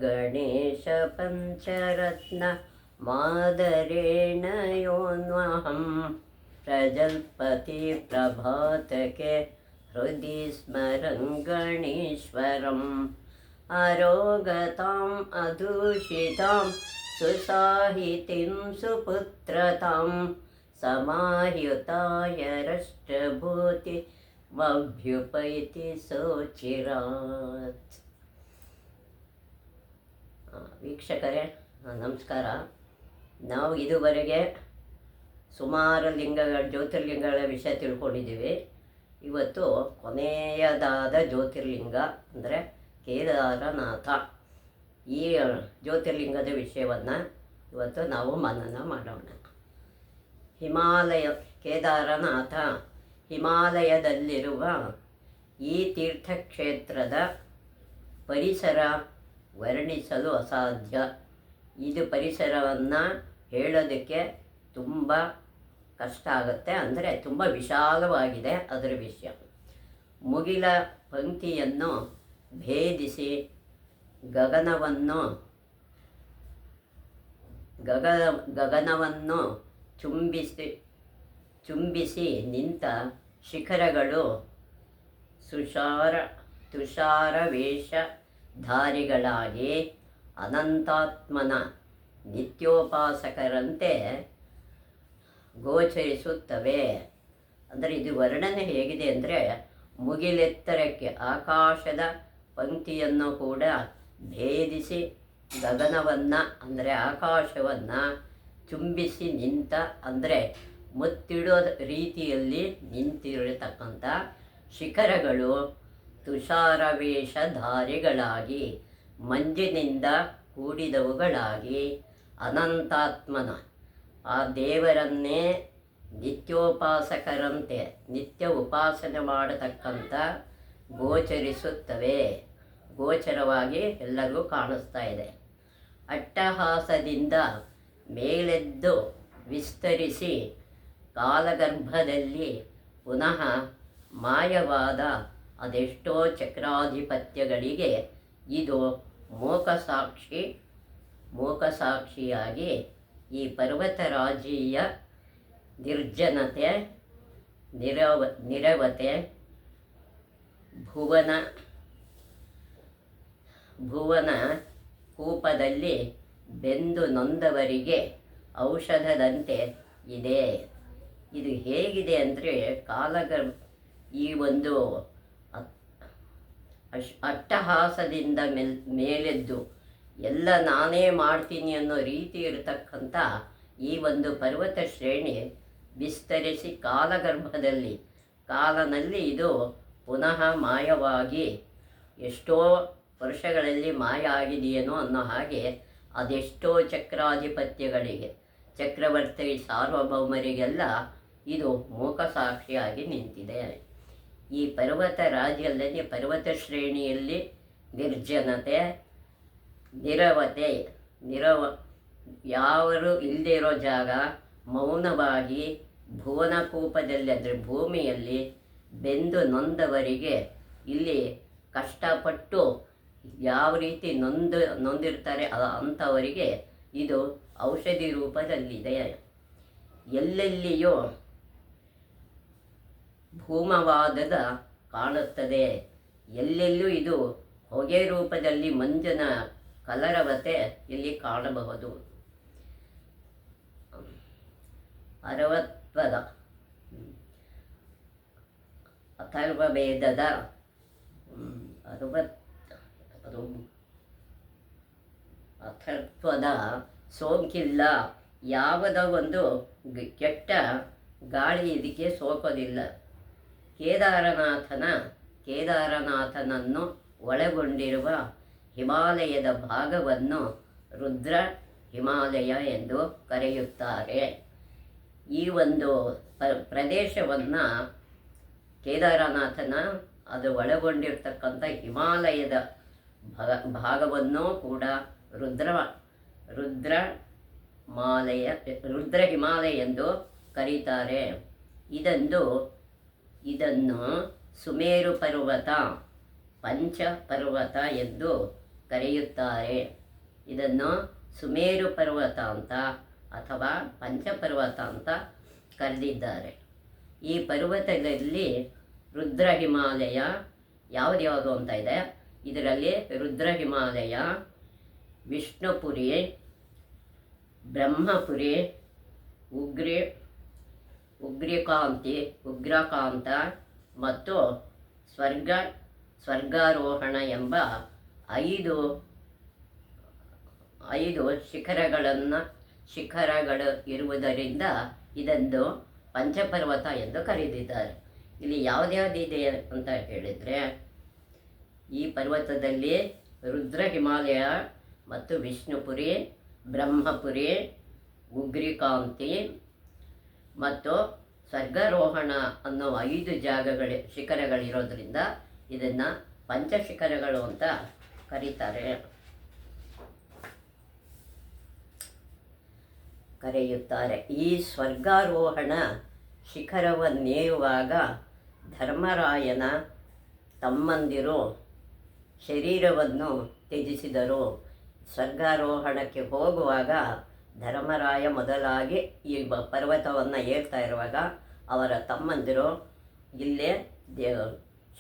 ಗಣೇಶ ಪಂಚರತ್ನ ಮಾದರೇಣ ಯೋನ್ವಹಂ ಪ್ರಜಲ್ಪತಿ ಪ್ರಭಾತಕೆ ಹೃದಯ ಸ್ಮರಂ ಗಣೇಶ್ವರಂ ಅರೋಗತಾಂ ಅದೂಷಿತಾಂ ಸುಸಾಹಿತಿಂ ಸುಪುತ್ರತಾಂ ಸಮಾಯುತಾಯ ರಾಷ್ಟ್ರಭೂತಿ ಮಭ್ಯುಪೈತಿ ಸೋಚಿರಾತ್. ವೀಕ್ಷಕರೇ ನಮಸ್ಕಾರ. ನಾವು ಇದುವರೆಗೆ ಸುಮಾರು ಜ್ಯೋತಿರ್ಲಿಂಗಗಳ ವಿಷಯ ತಿಳ್ಕೊಂಡಿದ್ದೀವಿ. ಇವತ್ತು ಕೊನೆಯದಾದ ಜ್ಯೋತಿರ್ಲಿಂಗ ಅಂದರೆ ಕೇದಾರನಾಥ. ಈ ಜ್ಯೋತಿರ್ಲಿಂಗದ ವಿಷಯವನ್ನು ಇವತ್ತು ನಾವು ಮನನ ಮಾಡೋಣ. ಕೇದಾರನಾಥ ಹಿಮಾಲಯದಲ್ಲಿರುವ ಈ ತೀರ್ಥಕ್ಷೇತ್ರದ ಪರಿಸರ ವರ್ಣಿಸಲು ಅಸಾಧ್ಯ. ಇದು ಪರಿಸರವನ್ನು ಹೇಳೋದಕ್ಕೆ ತುಂಬ ಕಷ್ಟ ಆಗುತ್ತೆ. ಅಂದರೆ ತುಂಬ ವಿಶಾಲವಾಗಿದೆ ಅದರ ವಿಷಯ. ಮುಗಿಲ ಪಂಕ್ತಿಯನ್ನು ಭೇದಿಸಿ ಗಗನವನ್ನು ಚುಂಬಿಸಿ ನಿಂತ ಶಿಖರಗಳು ತುಷಾರ ವೇಷಧಾರಿಗಳಾಗಿ ಅನಂತಾತ್ಮನ ನಿತ್ಯೋಪಾಸಕರಂತೆ ಗೋಚರಿಸುತ್ತವೆ. ಅಂದರೆ ಇದು ವರ್ಣನೆ ಹೇಗಿದೆ ಅಂದರೆ, ಮುಗಿಲೆತ್ತರಕ್ಕೆ ಆಕಾಶದ ಪಂಕ್ತಿಯನ್ನು ಕೂಡ ಭೇದಿಸಿ ಗಗನವನ್ನು ಅಂದರೆ ಆಕಾಶವನ್ನು ಚುಂಬಿಸಿ ನಿಂತ ಅಂದರೆ ಮುತ್ತಿಡೋ ರೀತಿಯಲ್ಲಿ ನಿಂತಿರತಕ್ಕಂಥ ಶಿಖರಗಳು ತುಷಾರವೇಷಧಾರಿಗಳಾಗಿ ಮಂಜಿನಿಂದ ಕೂಡಿದವುಗಳಾಗಿ ಅನಂತಾತ್ಮನ ಆ ದೇವರನ್ನೇ ನಿತ್ಯೋಪಾಸಕರಂತೆ ನಿತ್ಯ ಉಪಾಸನೆ ಮಾಡತಕ್ಕಂಥ ಗೋಚರವಾಗಿ ಎಲ್ಲರಿಗೂ ಕಾಣಿಸ್ತಾ ಇದೆ. ಅಟ್ಟಹಾಸದಿಂದ ಮೇಲೆದ್ದು ವಿಸ್ತರಿಸಿ ಕಾಲಗರ್ಭದಲ್ಲಿ ಪುನಃ ಮಾಯವಾದ ಅದೆಷ್ಟೋ ಚಕ್ರಾಧಿಪತ್ಯಗಳಿಗೆ ಇದು ಮೋಕಸಾಕ್ಷಿಯಾಗಿ ಈ ಪರ್ವತರಾಜೀಯ ನಿರ್ಜನತೆ ನಿರವತೆ ಭುವನ ಕೂಪದಲ್ಲಿ ಬೆಂದು ನೊಂದವರಿಗೆ ಔಷಧದಂತೆ ಇದೆ. ಇದು ಹೇಗಿದೆ ಅಂದರೆ ಈ ಒಂದು ಅಟ್ಟಹಾಸದಿಂದ ಮೇಲೆದ್ದು ಎಲ್ಲ ನಾನೇ ಮಾಡ್ತೀನಿ ಅನ್ನೋ ರೀತಿ ಇರತಕ್ಕಂಥ ಈ ಒಂದು ಪರ್ವತ ಶ್ರೇಣಿ ವಿಸ್ತರಿಸಿ ಕಾಲನಲ್ಲಿ ಇದು ಪುನಃ ಮಾಯವಾಗಿ ಎಷ್ಟೋ ವರ್ಷಗಳಲ್ಲಿ ಮಾಯ ಆಗಿದೆಯೇನೋ ಅನ್ನೋ ಹಾಗೆ ಅದೆಷ್ಟೋ ಚಕ್ರಾಧಿಪತ್ಯಗಳಿಗೆ ಚಕ್ರವರ್ತಿ ಸಾರ್ವಭೌಮರಿಗೆಲ್ಲ ಇದು ಮೂಕಸಾಕ್ಷಿಯಾಗಿ ನಿಂತಿದೆ. ಈ ಪರ್ವತ ರಾಜ್ಯದಲ್ಲಿ ಪರ್ವತ ಶ್ರೇಣಿಯಲ್ಲಿ ನಿರ್ಜನತೆ ಯಾರು ಇಲ್ಲದೆ ಇರೋ ಜಾಗ ಮೌನವಾಗಿ ಭುವನಕೂಪದಲ್ಲಿ ಅಂದರೆ ಭೂಮಿಯಲ್ಲಿ ಬೆಂದು ನೊಂದವರಿಗೆ ಇಲ್ಲಿ ಕಷ್ಟಪಟ್ಟು ಯಾವ ರೀತಿ ನೊಂದಿರ್ತಾರೆ ಅಂಥವರಿಗೆ ಇದು ಔಷಧಿ ರೂಪದಲ್ಲಿದೆ. ಎಲ್ಲೆಲ್ಲಿಯೂ ಭೂಮವಾದದ ಕಾಣುತ್ತದೆ. ಎಲ್ಲೆಲ್ಲೂ ಇದು ಹೊಗೆ ರೂಪದಲ್ಲಿ ಮಂಜನ ಕಲರವತೆ ಇಲ್ಲಿ ಕಾಣಬಹುದು. 60 ಅಥರ್ವವೇದದ 60 ಅಥರ್ವದ ಸೋಂಕಿಲ್ಲ. ಯಾವುದ ಒಂದು ಕೆಟ್ಟ ಗಾಳಿ ಇದಕ್ಕೆ ಸೋಕೋದಿಲ್ಲ. ಕೇದಾರನಾಥನನ್ನು ಒಳಗೊಂಡಿರುವ ಹಿಮಾಲಯದ ಭಾಗವನ್ನು ರುದ್ರ ಹಿಮಾಲಯ ಎಂದು ಕರೆಯುತ್ತಾರೆ. ಈ ಒಂದು ಪ್ರದೇಶವನ್ನು ಕೇದಾರನಾಥನ ಅದು ಒಳಗೊಂಡಿರ್ತಕ್ಕಂಥ ಹಿಮಾಲಯದ ಭಾಗವನ್ನು ಕೂಡ ರುದ್ರ ಹಿಮಾಲಯ ಎಂದು ಕರೀತಾರೆ. ಇದನ್ನು ಸುಮೇರು ಪರ್ವತ, ಪಂಚ ಪರ್ವತ ಎಂದು ಕರೆಯುತ್ತಾರೆ. ಇದನ್ನು ಸುಮೇರು ಪರ್ವತ ಅಂತ ಅಥವಾ ಪಂಚಪರ್ವತ ಅಂತ ಕರೆದಿದ್ದಾರೆ. ಈ ಪರ್ವತದಲ್ಲಿ ರುದ್ರ ಹಿಮಾಲಯ ಯಾವುದ್ಯಾವುದು ಅಂತ ಇದೆ. ಇದರಲ್ಲಿ ರುದ್ರ ಹಿಮಾಲಯ, ವಿಷ್ಣುಪುರಿ, ಬ್ರಹ್ಮಪುರಿ, ಉಗ್ರಕಾಂತ ಮತ್ತು ಸ್ವರ್ಗಾರೋಹಣ ಎಂಬ ಐದು ಶಿಖರಗಳು ಇರುವುದರಿಂದ ಇದನ್ನು ಪಂಚಪರ್ವತ ಎಂದು ಕರೆದಿದ್ದಾರೆ. ಇಲ್ಲಿ ಯಾವುದ್ಯಾವುದಿದೆ ಅಂತ ಹೇಳಿದರೆ, ಈ ಪರ್ವತದಲ್ಲಿ ರುದ್ರ ಹಿಮಾಲಯ ಮತ್ತು ವಿಷ್ಣುಪುರಿ, ಬ್ರಹ್ಮಪುರಿ, ಉಗ್ರಕಾಂತಿ ಮತ್ತು ಸ್ವರ್ಗಾರೋಹಣ ಅನ್ನೋ 5 ಶಿಖರಗಳಿರೋದ್ರಿಂದ ಇದನ್ನು ಪಂಚಶಿಖರಗಳು ಅಂತ ಕರೆಯುತ್ತಾರೆ. ಈ ಸ್ವರ್ಗಾರೋಹಣ ಶಿಖರವನ್ನೇರುವಾಗ ಧರ್ಮರಾಯನ ತಮ್ಮಂದಿರು ಶರೀರವನ್ನು ತ್ಯಜಿಸಿದರು. ಸ್ವರ್ಗಾರೋಹಣಕ್ಕೆ ಹೋಗುವಾಗ ಧರ್ಮರಾಯ ಮೊದಲಾಗಿ ಈ ಪರ್ವತವನ್ನು ಏರ್ತಾ ಇರುವಾಗ ಅವರ ತಮ್ಮಂದಿರು ಇಲ್ಲೇ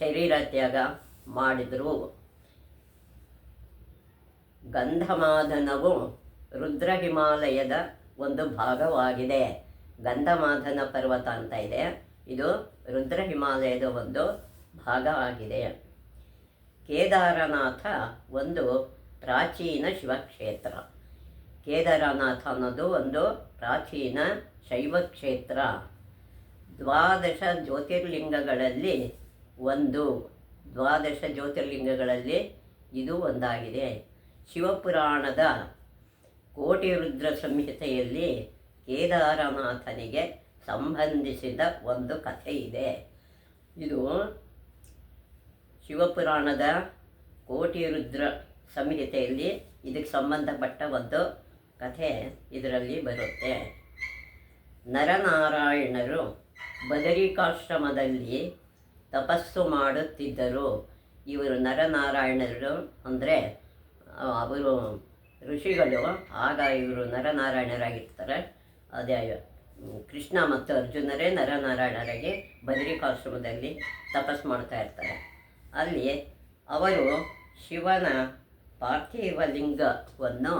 ಶರೀರ ತ್ಯಾಗ ಮಾಡಿದರು. ಗಂಧಮಾದನವು ರುದ್ರ ಹಿಮಾಲಯದ ಒಂದು ಭಾಗವಾಗಿದೆ. ಗಂಧಮಾದನ ಪರ್ವತ ಅಂತ ಇದೆ, ಇದು ರುದ್ರ ಹಿಮಾಲಯದ ಒಂದು ಭಾಗವಾಗಿದೆ. ಕೇದಾರನಾಥ ಒಂದು ಪ್ರಾಚೀನ ಶಿವಕ್ಷೇತ್ರ. ಕೇದಾರನಾಥ ಅನ್ನೋದು ಒಂದು ಪ್ರಾಚೀನ ಶೈವ ಕ್ಷೇತ್ರ. 12 ಜ್ಯೋತಿರ್ಲಿಂಗಗಳಲ್ಲಿ ಇದು ಒಂದಾಗಿದೆ. ಶಿವಪುರಾಣದ ಕೋಟಿರುದ್ರ ಸಂಹಿತೆಯಲ್ಲಿ ಕೇದಾರನಾಥನಿಗೆ ಸಂಬಂಧಿಸಿದ ಒಂದು ಕಥೆ ಇದೆ. ಇದು ಶಿವಪುರಾಣದ ಕೋಟಿರುದ್ರ ಸಂಹಿತೆಯಲ್ಲಿ ಇದಕ್ಕೆ ಸಂಬಂಧಪಟ್ಟ ಒಂದು ಕಥೆ ಇದರಲ್ಲಿ ಬರುತ್ತೆ. ನರನಾರಾಯಣರು ಬದರಿಕಾಶ್ರಮದಲ್ಲಿ ತಪಸ್ಸು ಮಾಡುತ್ತಿದ್ದರು. ಇವರು ನರನಾರಾಯಣರು ಅಂದರೆ ಅವರು ಋಷಿಗಳು. ಆಗ ಇವರು ನರನಾರಾಯಣರಾಗಿರ್ತಾರೆ. ಅದೇ ಕೃಷ್ಣ ಮತ್ತು ಅರ್ಜುನರೇ ನರನಾರಾಯಣರಾಗಿ ಬದರಿಕಾಶ್ರಮದಲ್ಲಿ ತಪಸ್ಸು ಮಾಡ್ತಾ ಇರ್ತಾರೆ. ಅಲ್ಲಿ ಅವರು ಶಿವನ ಪಾರ್ಥಿವ ಲಿಂಗವನ್ನು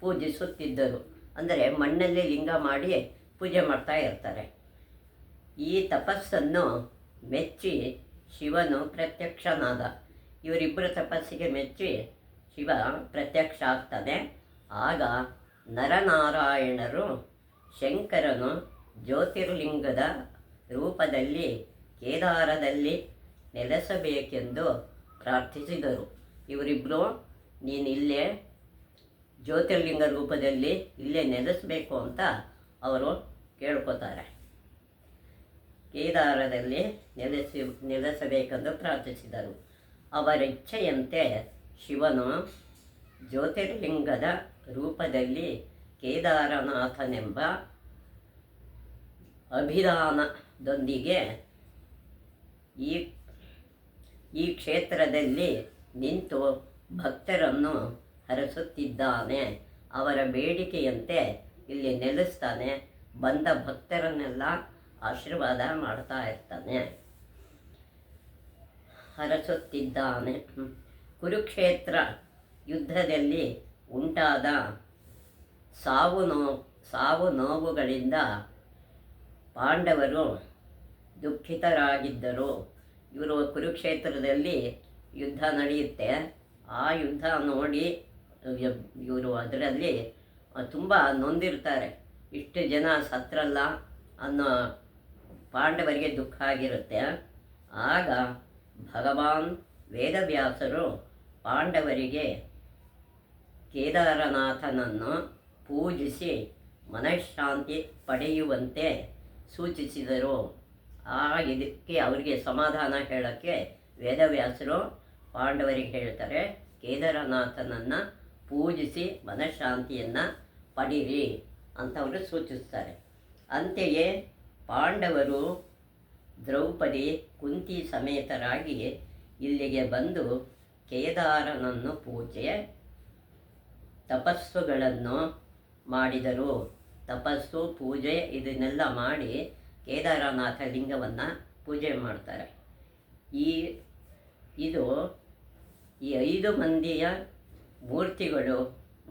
ಪೂಜಿಸುತ್ತಿದ್ದರು. ಅಂದರೆ ಮಣ್ಣಲ್ಲಿ ಲಿಂಗ ಮಾಡಿ ಪೂಜೆ ಮಾಡ್ತಾ ಇರ್ತಾರೆ. ಈ ತಪಸ್ಸನ್ನು ಮೆಚ್ಚಿ ಶಿವನು ಪ್ರತ್ಯಕ್ಷನಾದ. ಇವರಿಬ್ಬರ ತಪಸ್ಸಿಗೆ ಮೆಚ್ಚಿ ಶಿವ ಪ್ರತ್ಯಕ್ಷ ಆಗ್ತಾನೆ. ಆಗ ನರನಾರಾಯಣರು ಶಂಕರನು ಜ್ಯೋತಿರ್ಲಿಂಗದ ರೂಪದಲ್ಲಿ ಕೇದಾರದಲ್ಲಿ ನೆಲೆಸಬೇಕೆಂದು ಪ್ರಾರ್ಥಿಸಿದರು. ಇವರಿಬ್ಬರು ನೀನು ಇಲ್ಲೇ ಜ್ಯೋತಿರ್ಲಿಂಗ ರೂಪದಲ್ಲಿ ಇಲ್ಲೇ ನೆಲೆಸಬೇಕು ಅಂತ ಅವರು ಕೇಳ್ಕೊತಾರೆ. ಕೇದಾರದಲ್ಲಿ ನೆಲೆಸಬೇಕೆಂದು ಪ್ರಾರ್ಥಿಸಿದರು. ಅವರ ಇಚ್ಛೆಯಂತೆ ಶಿವನು ಜ್ಯೋತಿರ್ಲಿಂಗದ ರೂಪದಲ್ಲಿ ಕೇದಾರನಾಥನೆಂಬ ಅಭಿಧಾನದೊಂದಿಗೆ ಈ ಕ್ಷೇತ್ರದಲ್ಲಿ ನಿಂತು ಭಕ್ತರನ್ನು ಹರಸುತ್ತಿದ್ದಾನೆ. ಅವರ ಬೇಡಿಕೆಯಂತೆ ಇಲ್ಲಿ ನೆಲೆಸ್ತಾನೆ. ಬಂದ ಭಕ್ತರನ್ನೆಲ್ಲ ಆಶೀರ್ವಾದ ಮಾಡ್ತಾ ಇರ್ತಾನೆ, ಹರಸುತ್ತಿದ್ದಾನೆ. ಕುರುಕ್ಷೇತ್ರ ಯುದ್ಧದಲ್ಲಿ ಉಂಟಾದ ಸಾವು ನೋವುಗಳಿಂದ ಪಾಂಡವರು ದುಃಖಿತರಾಗಿದ್ದರು. ಇವರು ಕುರುಕ್ಷೇತ್ರದಲ್ಲಿ ಯುದ್ಧ ನಡೆಯುತ್ತೆ. ಆ ಯುದ್ಧ ನೋಡಿ ಇವರು ಅದರಲ್ಲಿ ತುಂಬ ನೊಂದಿರ್ತಾರೆ. ಇಷ್ಟು ಜನ ಸತ್ರಲ್ಲ ಅನ್ನೋ ಪಾಂಡವರಿಗೆ ದುಃಖ ಆಗಿರುತ್ತೆ. ಆಗ ಭಗವಾನ್ ವೇದವ್ಯಾಸರು ಪಾಂಡವರಿಗೆ ಕೇದಾರನಾಥನನ್ನು ಪೂಜಿಸಿ ಮನಃಶಾಂತಿ ಪಡೆಯುವಂತೆ ಸೂಚಿಸಿದರು. ಇದಕ್ಕೆ ಅವರಿಗೆ ಸಮಾಧಾನ ಹೇಳೋಕ್ಕೆ ವೇದವ್ಯಾಸರು ಪಾಂಡವರಿಗೆ ಹೇಳ್ತಾರೆ, ಕೇದಾರನಾಥನನ್ನು ಪೂಜಿಸಿ ಮನಃಶಾಂತಿಯನ್ನು ಪಡೀರಿ ಅಂತ ಅವರು ಸೂಚಿಸ್ತಾರೆ. ಅಂತೆಯೇ ಪಾಂಡವರು ದ್ರೌಪದಿ ಕುಂತಿ ಸಮೇತರಾಗಿ ಇಲ್ಲಿಗೆ ಬಂದು ಕೇದಾರನನ್ನು ಪೂಜೆ ತಪಸ್ಸುಗಳನ್ನು ಮಾಡಿದರು. ತಪಸ್ಸು, ಪೂಜೆ ಇದನ್ನೆಲ್ಲ ಮಾಡಿ ಕೇದಾರನಾಥ ಲಿಂಗವನ್ನು ಪೂಜೆ ಮಾಡ್ತಾರೆ. ಈ ಇದು ಈ 5 ಮಂದಿಯ ಮೂರ್ತಿಗಳು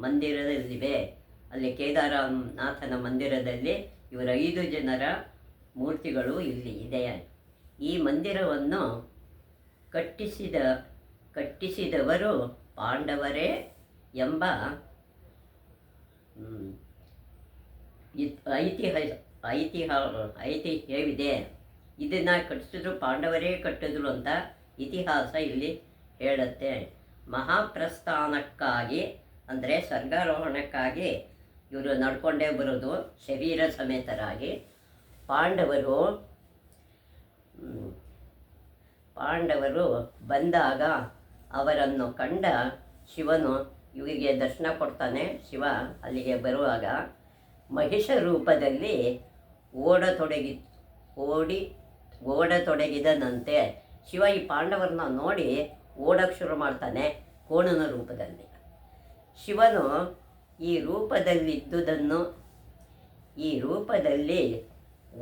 ಮಂದಿರದಲ್ಲಿವೆ. ಅಲ್ಲಿ ಕೇದಾರನಾಥನ ಮಂದಿರದಲ್ಲಿ ಇವರ 5 ಜನರ ಮೂರ್ತಿಗಳು ಇಲ್ಲಿ ಇದೆ. ಈ ಮಂದಿರವನ್ನು ಕಟ್ಟಿಸಿದವರು ಪಾಂಡವರೇ ಎಂಬ ಐತಿಹ್ಯವಿದೆ. ಇದನ್ನು ಕಟ್ಟಿಸಿದ್ರು ಪಾಂಡವರೇ ಕಟ್ಟಿದ್ರು ಅಂತ ಇತಿಹಾಸ ಇಲ್ಲಿ ಹೇಳುತ್ತೆ. ಮಹಾಪ್ರಸ್ಥಾನಕ್ಕಾಗಿ ಅಂದರೆ ಸ್ವರ್ಗಾರೋಹಣಕ್ಕಾಗಿ ಇವರು ನಡ್ಕೊಂಡೇ ಬರೋದು ಶರೀರ ಸಮೇತರಾಗಿ. ಪಾಂಡವರು ಬಂದಾಗ ಅವರನ್ನು ಕಂಡ ಶಿವನು ಇವರಿಗೆ ದರ್ಶನ ಕೊಡ್ತಾನೆ. ಶಿವ ಅಲ್ಲಿಗೆ ಬರುವಾಗ ಮಹಿಷ ರೂಪದಲ್ಲಿ ಓಡತೊಡಗಿದನಂತೆ. ಶಿವ ಈ ಪಾಂಡವರನ್ನ ನೋಡಿ ಓಡಕ್ಕೆ ಶುರು ಮಾಡ್ತಾನೆ ಕೋಣನ ರೂಪದಲ್ಲಿ. ಶಿವನು ಈ ರೂಪದಲ್ಲಿ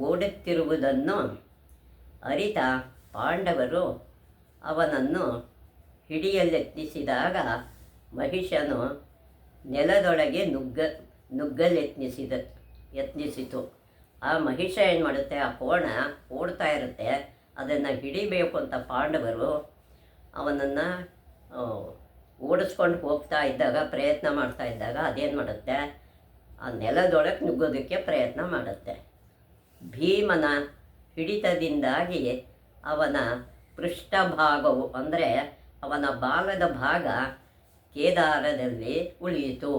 ಓಡುತ್ತಿರುವುದನ್ನು ಅರಿತ ಪಾಂಡವರು ಅವನನ್ನು ಹಿಡಿಯಲೆತ್ನಿಸಿದಾಗ ಮಹಿಷನು ನೆಲದೊಳಗೆ ಯತ್ನಿಸಿತು. ಆ ಮಹಿಷ ಏನು ಮಾಡುತ್ತೆ, ಆ ಕೋಣ ಓಡ್ತಾ ಇರುತ್ತೆ, ಅದನ್ನು ಹಿಡಿಬೇಕು ಅಂತ ಪಾಂಡವರು ಅವನನ್ನು ಓಡಿಸ್ಕೊಂಡು ಪ್ರಯತ್ನ ಮಾಡ್ತಾ ಇದ್ದಾಗ ಅದೇನು ಮಾಡುತ್ತೆ, ಆ ನೆಲದೊಳಗೆ ನುಗ್ಗೋದಕ್ಕೆ ಪ್ರಯತ್ನ ಮಾಡುತ್ತೆ. ಭೀಮನ ಹಿಡಿತದಿಂದಾಗಿ ಅವನ ಪೃಷ್ಠಭಾಗವು ಅಂದರೆ ಅವನ ಬಾಲದ ಭಾಗ ಕೇದಾರದಲ್ಲಿ ಉಳಿಯಿತು.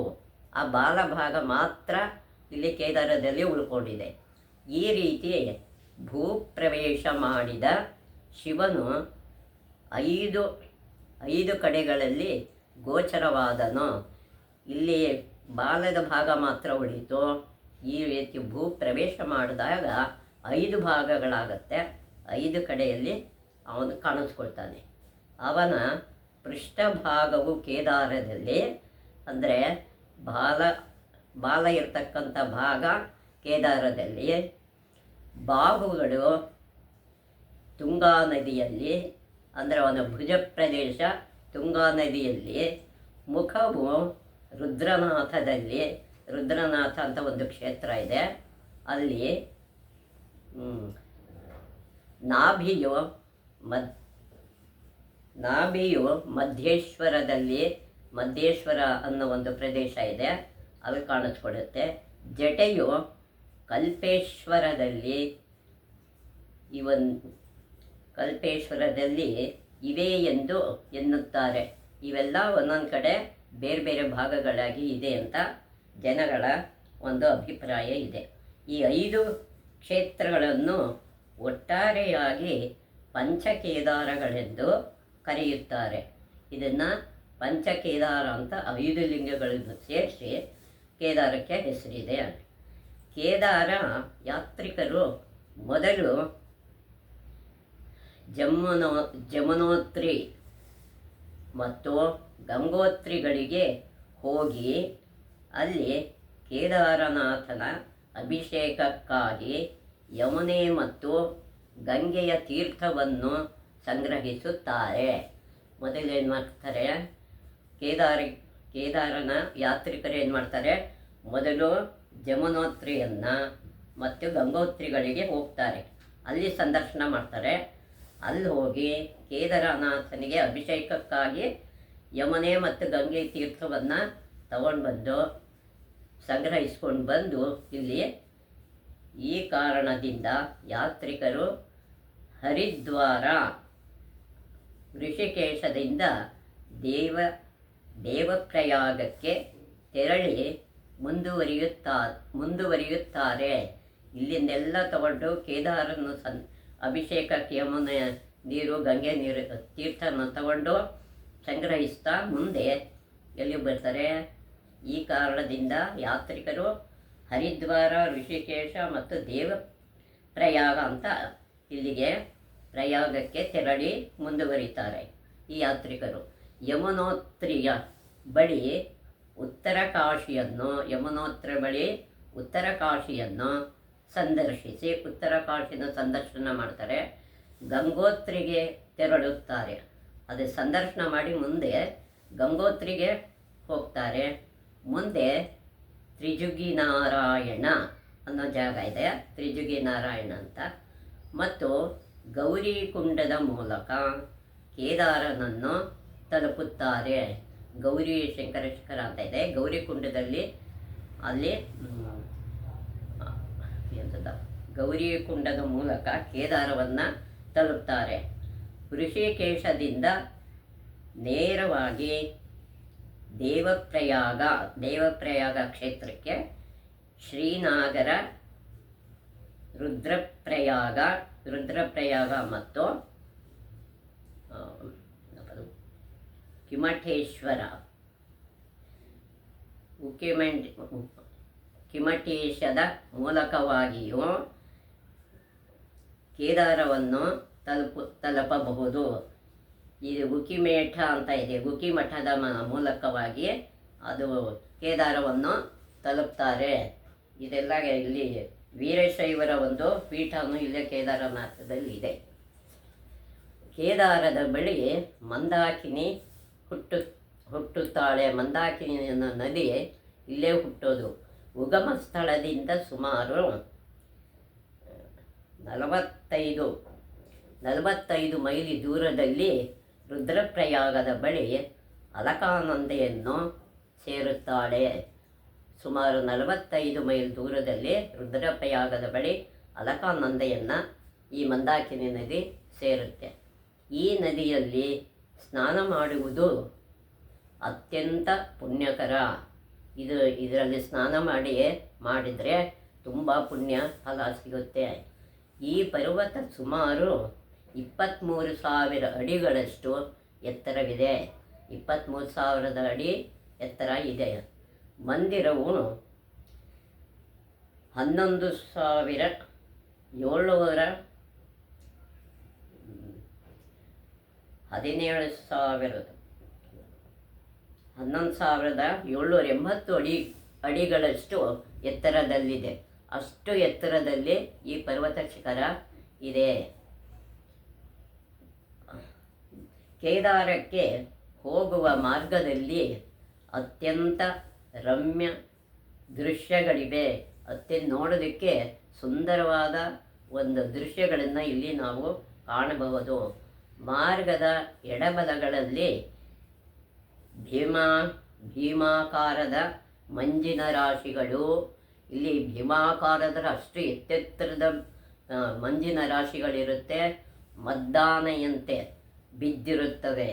ಆ ಬಾಲಭಾಗ ಮಾತ್ರ ಇಲ್ಲಿ ಕೇದಾರದಲ್ಲಿ ಉಳ್ಕೊಂಡಿದೆ. ಈ ರೀತಿ ಭೂಪ್ರವೇಶ ಮಾಡಿದ ಶಿವನು 5 ಕಡೆಗಳಲ್ಲಿ ಗೋಚರವಾದನು. ಇಲ್ಲಿ ಬಾಲದ ಭಾಗ ಮಾತ್ರ ಉಳಿಯಿತು. ಈ ರೀತಿ ಭೂಪ್ರವೇಶ ಮಾಡಿದಾಗ 5 ಭಾಗಗಳಾಗತ್ತೆ. 5 ಕಡೆಯಲ್ಲಿ ಅವನು ಕಾಣಿಸ್ಕೊಳ್ತಾನೆ. ಅವನ ಪೃಷ್ಠಭಾಗವು ಕೇದಾರದಲ್ಲಿ ಅಂದರೆ ಬಾಲ ಇರ್ತಕ್ಕಂಥ ಭಾಗ ಕೇದಾರದಲ್ಲಿ, ಬಾಹುಗಳು ತುಂಗಾ ನದಿಯಲ್ಲಿ ಅಂದರೆ ಅವನ ಭುಜ ಪ್ರದೇಶ ತುಂಗಾ ನದಿಯಲ್ಲಿ, ಮುಖವು ರುದ್ರನಾಥದಲ್ಲಿ, ರುದ್ರನಾಥ ಅಂತ ಒಂದು ಕ್ಷೇತ್ರ ಇದೆ ಅಲ್ಲಿ, ನಾಭಿಯು ಮಧ್ಯೇಶ್ವರದಲ್ಲಿ, ಮಧ್ಯೇಶ್ವರ ಅನ್ನೋ ಒಂದು ಪ್ರದೇಶ ಇದೆ, ಅದು ಕಾಣಿಸ್ಕೊಡುತ್ತೆ. ಜಟೆಯು ಕಲ್ಪೇಶ್ವರದಲ್ಲಿ ಇವೆ ಎಂದು ಎನ್ನುತ್ತಾರೆ. ಇವೆಲ್ಲ ಒಂದೊಂದು ಕಡೆ ಬೇರೆ ಬೇರೆ ಭಾಗಗಳಾಗಿ ಇದೆ ಅಂತ ಜನಗಳ ಒಂದು ಅಭಿಪ್ರಾಯ ಇದೆ. ಈ 5 ಕ್ಷೇತ್ರಗಳನ್ನು ಒಟ್ಟಾರೆಯಾಗಿ ಪಂಚಕೇದಾರಗಳೆಂದು ಕರೆಯುತ್ತಾರೆ. ಇದನ್ನು ಪಂಚಕೇದಾರ ಅಂತ 5 ಲಿಂಗಗಳನ್ನು ಸೇರಿಸಿ ಕೇದಾರಕ್ಕೆ ಹೆಸರಿದೆ. ಕೇದಾರ ಯಾತ್ರಿಕರು ಮೊದಲು ಜಮುನೋತ್ರಿ ಮತ್ತು ಗಂಗೋತ್ರಿಗಳಿಗೆ ಹೋಗಿ ಅಲ್ಲಿ ಕೇದಾರನಾಥನ ಅಭಿಷೇಕಕ್ಕಾಗಿ ಯಮುನೆ ಮತ್ತು ಗಂಗೆಯ ತೀರ್ಥವನ್ನು ಸಂಗ್ರಹಿಸುತ್ತಾರೆ. ಮೊದಲೇನು ಮಾಡ್ತಾರೆ, ಕೇದಾರನ ಯಾತ್ರಿಕರು ಏನು ಮಾಡ್ತಾರೆ, ಮೊದಲು ಜಮುನೋತ್ರಿಯನ್ನು ಮತ್ತು ಗಂಗೋತ್ರಿಗಳಿಗೆ ಹೋಗ್ತಾರೆ. ಅಲ್ಲಿ ಸಂದರ್ಶನ ಮಾಡ್ತಾರೆ. ಅಲ್ಲಿ ಹೋಗಿ ಕೇದಾರನಾಥನಿಗೆ ಅಭಿಷೇಕಕ್ಕಾಗಿ ಯಮುನೆ ಮತ್ತು ಗಂಗೆ ತೀರ್ಥವನ್ನು ತಗೊಂಡು ಬಂದು ಸಂಗ್ರಹಿಸ್ಕೊಂಡು ಬಂದು ಇಲ್ಲಿ ಈ ಕಾರಣದಿಂದ ಯಾತ್ರಿಕರು ಹರಿದ್ವಾರ, ಋಷಿಕೇಶದಿಂದ ದೇವಪ್ರಯಾಗಕ್ಕೆ ತೆರಳಿ ಮುಂದುವರಿಯುತ್ತಾರೆ. ಇಲ್ಲಿಂದೆಲ್ಲ ತಗೊಂಡು ಕೇದಾರನ್ನು ಅಭಿಷೇಕಕ್ಕೆ ಯಮುನೆ ನೀರು, ಗಂಗೆ ನೀರು, ತೀರ್ಥನ ತಗೊಂಡು ಸಂಗ್ರಹಿಸ್ತಾ ಮುಂದೆ ಎಲ್ಲಿ ಬರ್ತಾರೆ. ಈ ಕಾರಣದಿಂದ ಯಾತ್ರಿಕರು ಹರಿದ್ವಾರ, ಋಷಿಕೇಶ ಮತ್ತು ದೇವಪ್ರಯಾಗ ಅಂತ ಇಲ್ಲಿಗೆ ಪ್ರಯಾಗಕ್ಕೆ ತೆರಳಿ ಮುಂದುವರಿತಾರೆ ಈ ಯಾತ್ರಿಕರು. ಯಮುನೋತ್ರಿಯ ಬಳಿ ಉತ್ತರ ಕಾಶಿಯನ್ನು, ಯಮುನೋತ್ತರ ಬಳಿ ಉತ್ತರ ಕಾಶಿಯನ್ನು ಸಂದರ್ಶಿಸಿ ಉತ್ತರ ಕಾಶಿನ ಸಂದರ್ಶನ ಮಾಡ್ತಾರೆ. ಗಂಗೋತ್ರಿಗೆ ತೆರಳುತ್ತಾರೆ. ಅದೇ ಸಂದರ್ಶನ ಮಾಡಿ ಮುಂದೆ ಗಂಗೋತ್ರಿಗೆ ಹೋಗ್ತಾರೆ. ಮುಂದೆ ತ್ರಿಜುಗಿ ನಾರಾಯಣ ಅನ್ನೋ ಜಾಗ ಇದೆ, ತ್ರಿಜುಗಿ ನಾರಾಯಣ ಅಂತ. ಮತ್ತು ಗೌರಿಕುಂಡದ ಮೂಲಕ ಕೇದಾರನನ್ನು ತಲುಪುತ್ತಾರೆ. ಗೌರಿ ಶಂಕರ ಶಿಖರ ಅಂತ ಇದೆ, ಗೌರಿಕುಂಡದಲ್ಲಿ ಅಲ್ಲಿ ಎಂಥದ ಗೌರಿಕುಂಡದ ಮೂಲಕ ಕೇದಾರವನ್ನು ತಲುಪ್ತಾರೆ. ಋಷಿಕೇಶದಿಂದ ನೇರವಾಗಿ ದೇವಪ್ರಯಾಗ ಕ್ಷೇತ್ರಕ್ಕೆ, ಶ್ರೀನಾಗರ, ರುದ್ರಪ್ರಯಾಗ ಮತ್ತು ಕಿಮಠೇಶ್ವರ, ಕಿಮಠೇಶದ ಮೂಲಕವಾಗಿಯೂ ಕೇದಾರವನ್ನು ತಲುಪಬಹುದು. ಇದು ಗುಕಿಮೇಠ ಅಂತ ಇದೆ, ಗುಕಿಮಠದ ಮೂಲಕವಾಗಿ ಅದು ಕೇದಾರವನ್ನು ತಲುಪ್ತಾರೆ. ಇದೆಲ್ಲ ಇಲ್ಲಿ ವೀರಶೈವರ ಒಂದು ಪೀಠವನ್ನು ಇಲ್ಲೇ ಕೇದಾರನಾಥದಲ್ಲಿ ಇದೆ. ಕೇದಾರದ ಬಳಿ ಮಂದಾಕಿನಿ ಹುಟ್ಟುತ್ತಾಳೆ. ಮಂದಾಕಿನಿ ಅನ್ನೋ ನದಿ ಇಲ್ಲೇ ಹುಟ್ಟೋದು. ಉಗಮ ಸ್ಥಳದಿಂದ ಸುಮಾರು 45 ಮೈಲಿ ದೂರದಲ್ಲಿ ರುದ್ರಪ್ರಯಾಗದ ಬಳಿ ಅಲಕಾನಂದೆಯನ್ನು ಸೇರುತ್ತಾಳೆ. ಸುಮಾರು 45 ಮೈಲ್ ದೂರದಲ್ಲಿ ರುದ್ರಪ್ರಯಾಗದ ಬಳಿ ಅಲಕಾನಂದೆಯನ್ನು ಈ ಮಂದಾಕಿನಿ ನದಿ ಸೇರುತ್ತೆ. ಈ ನದಿಯಲ್ಲಿ ಸ್ನಾನ ಮಾಡುವುದು ಅತ್ಯಂತ ಪುಣ್ಯಕರ. ಇದರಲ್ಲಿ ಸ್ನಾನ ಮಾಡಿದರೆ ತುಂಬ ಪುಣ್ಯ ಫಲ ಸಿಗುತ್ತೆ. ಈ ಪರ್ವತ ಸುಮಾರು 23,000 ಅಡಿಗಳಷ್ಟು ಎತ್ತರವಿದೆ. 23,000 ಅಡಿ ಎತ್ತರ ಇದೆ. ಮಂದಿರವು 11,780 ಅಡಿಗಳಷ್ಟು ಎತ್ತರದಲ್ಲಿದೆ. ಅಷ್ಟು ಎತ್ತರದಲ್ಲಿ ಈ ಪರ್ವತ ಶಿಖರ ಇದೆ. ಕೇದಾರಕ್ಕೆ ಹೋಗುವ ಮಾರ್ಗದಲ್ಲಿ ಅತ್ಯಂತ ರಮ್ಯ ದೃಶ್ಯಗಳಿವೆ. ನೋಡೋದಕ್ಕೆ ಸುಂದರವಾದ ಒಂದು ದೃಶ್ಯಗಳನ್ನು ಇಲ್ಲಿ ನಾವು ಕಾಣಬಹುದು. ಮಾರ್ಗದ ಎಡಬಲಗಳಲ್ಲಿ ಭೀಮಾಕಾರದ ಮಂಜಿನ ರಾಶಿಗಳು, ಇಲ್ಲಿ ಭೀಮಾಕಾರದ ಅಷ್ಟು ಎತ್ತೆತ್ತರದ ಮಂಜಿನ ರಾಶಿಗಳಿರುತ್ತೆ. ಮದ್ದಾನೆಯಂತೆ ಬಿದ್ದಿರುತ್ತವೆ.